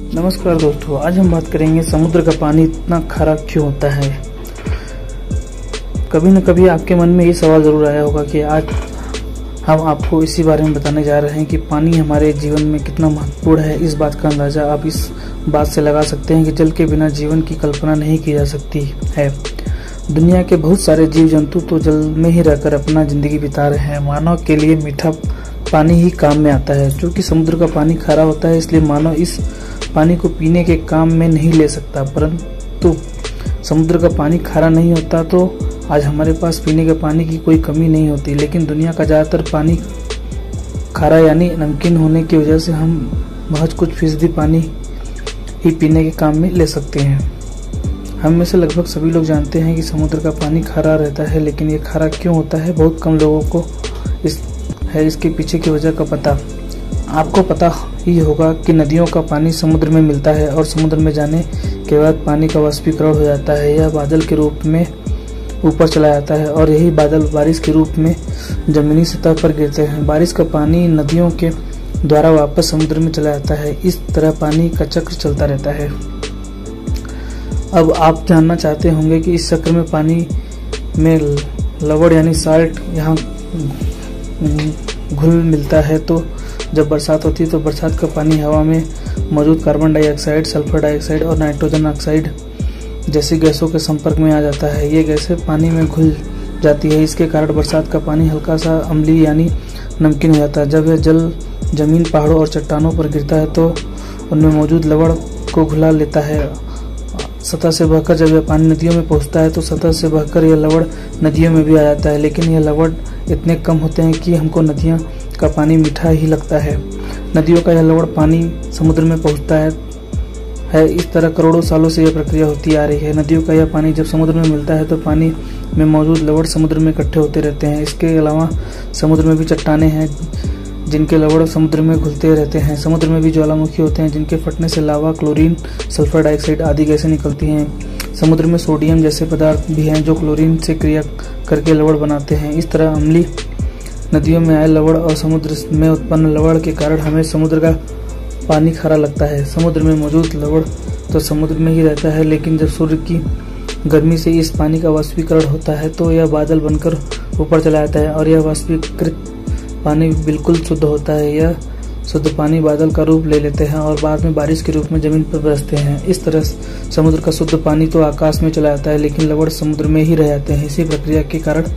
नमस्कार दोस्तों, आज हम बात करेंगे समुद्र का पानी इतना खारा क्यों होता है। कभी न कभी आपके मन में ये सवाल जरूर आया होगा कि आज हम आपको इसी बारे में बताने जा रहे हैं कि पानी हमारे जीवन में कितना महत्वपूर्ण है। इस बात का अंदाजा आप इस बात से लगा सकते हैं कि जल के बिना जीवन की कल्पना नहीं की जा सकती है। दुनिया के बहुत सारे जीव जंतु तो जल में ही रहकर अपना जिंदगी बिता रहे हैं। मानव के लिए मीठा पानी ही काम में आता है। क्योंकि समुद्र का पानी खारा होता है, इसलिए मानव इस पानी को पीने के काम में नहीं ले सकता। परंतु समुद्र का पानी खारा नहीं होता तो आज हमारे पास पीने के पानी की कोई कमी नहीं होती। लेकिन दुनिया का ज़्यादातर पानी खारा यानी नमकीन होने की वजह से हम महज कुछ फीसदी पानी ही पीने के काम में ले सकते हैं। हम में से लगभग सभी लोग जानते हैं कि समुद्र का पानी खारा रहता है, लेकिन ये खारा क्यों होता है बहुत कम लोगों को इसके पीछे की वजह का पता। आपको पता ही होगा कि नदियों का पानी समुद्र में मिलता है और समुद्र में जाने के बाद पानी का वाष्पीकरण हो जाता है। यह बादल के रूप में ऊपर चला जाता है और यही बादल बारिश के रूप में जमीनी सतह पर गिरते हैं। बारिश का पानी नदियों के द्वारा वापस समुद्र में चला जाता है। इस तरह पानी का चक्र चलता रहता है। अब आप जानना चाहते होंगे कि इस चक्र में पानी में लवण यानी साल्ट यहाँ घुल मिलता है। तो जब बरसात होती है तो बरसात का पानी हवा में मौजूद कार्बन डाइऑक्साइड, सल्फर डाइऑक्साइड और नाइट्रोजन ऑक्साइड जैसी गैसों के संपर्क में आ जाता है। ये गैसें पानी में घुल जाती है। इसके कारण बरसात का पानी हल्का सा अम्लीय यानी नमकीन हो जाता है। जब यह जल जमीन, पहाड़ों और चट्टानों पर गिरता है तो उनमें मौजूद लवण को घुला लेता है। सतह से बहकर जब यह पानी नदियों में पहुंचता है तो सतह से बहकर यह लवण नदियों में भी आ जाता है। लेकिन यह लवण इतने कम होते हैं कि हमको नदियों का पानी मीठा ही लगता है। नदियों का यह लवण पानी समुद्र में पहुंचता है। इस तरह करोड़ों सालों से यह प्रक्रिया होती आ रही है। नदियों का यह पानी जब समुद्र में मिलता है तो पानी में मौजूद लवण समुद्र में इकट्ठे होते रहते हैं। इसके अलावा समुद्र में भी चट्टानें हैं जिनके लवण समुद्र में घुलते रहते हैं। समुद्र में भी ज्वालामुखी होते हैं जिनके फटने से लावा, क्लोरीन, सल्फर डाइऑक्साइड आदि गैसें निकलती हैं। समुद्र में सोडियम जैसे पदार्थ भी हैं जो क्लोरीन से क्रिया करके लवण बनाते हैं। इस तरह अम्लीय नदियों में आए लवण और समुद्र में उत्पन्न लवण के कारण हमें समुद्र का पानी खारा लगता है। समुद्र में मौजूद लवण तो समुद्र में ही रहता है, लेकिन जब सूर्य की गर्मी से इस पानी का वाष्पीकरण होता है तो यह बादल बनकर ऊपर चला जाता है और यह वाष्पीकृत पानी बिल्कुल शुद्ध होता है। यह शुद्ध पानी बादल का रूप ले लेते हैं और बाद में बारिश के रूप में जमीन पर बरसते हैं। इस तरह समुद्र का शुद्ध पानी तो आकाश में चला जाता है, लेकिन लवण समुद्र में ही रह जाते हैं। इसी प्रक्रिया के कारण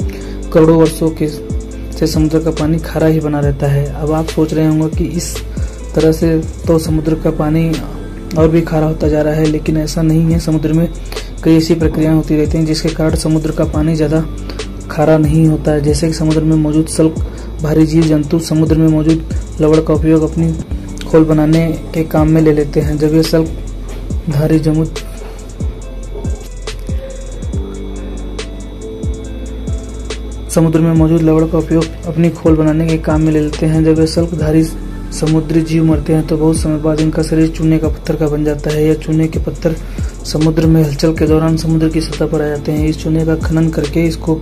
करोड़ों वर्षों से समुद्र का पानी खारा ही बना रहता है। अब आप सोच रहे होंगे कि इस तरह से तो समुद्र का पानी और भी खारा होता जा रहा है, लेकिन ऐसा नहीं है। समुद्र में कई ऐसी प्रक्रियाएं होती रहती हैं जिसके कारण समुद्र का पानी ज़्यादा खारा नहीं होता है। जैसे कि समुद्र में मौजूद सल्क भारी जीव जंतु समुद्र में मौजूद लवण का उपयोग अपनी खोल बनाने के काम में ले लेते हैं। जब ये सल्क धारी समुद्र में मौजूद लवण का उपयोग अपनी खोल बनाने के काम में ले लेते हैं। जब ये सल्कधारी समुद्री जीव मरते हैं तो बहुत समय बाद इनका शरीर चूने का पत्थर का बन जाता है। यह चूने के पत्थर समुद्र में हलचल के दौरान समुद्र की सतह पर आ जाते हैं। इस चूने का खनन करके इसको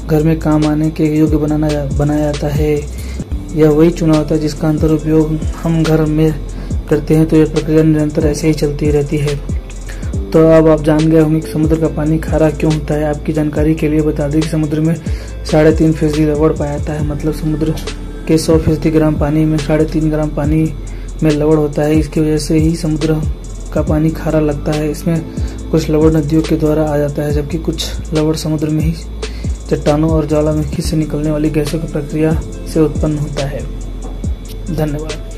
घर में काम आने के योग्य बनाया जाता है। यह वही चूना होता है जिसका अंतर उपयोग हम घर में करते हैं। तो यह प्रक्रिया निरंतर ऐसे ही चलती रहती है। तो अब आप जान गए होंगे कि समुद्र का पानी खारा क्यों होता है। आपकी जानकारी के लिए बता दें कि समुद्र में 3.5% लवण पाया जाता है। मतलब समुद्र के 100% ग्राम पानी में 3.5 ग्राम पानी में लवण होता है। इसकी वजह से ही समुद्र का पानी खारा लगता है। इसमें कुछ लवण नदियों के द्वारा आ जाता है, जबकि कुछ लवण समुद्र में ही चट्टानों और ज्वालामुखी से निकलने वाली गैसों की प्रक्रिया से उत्पन्न होता है। धन्यवाद।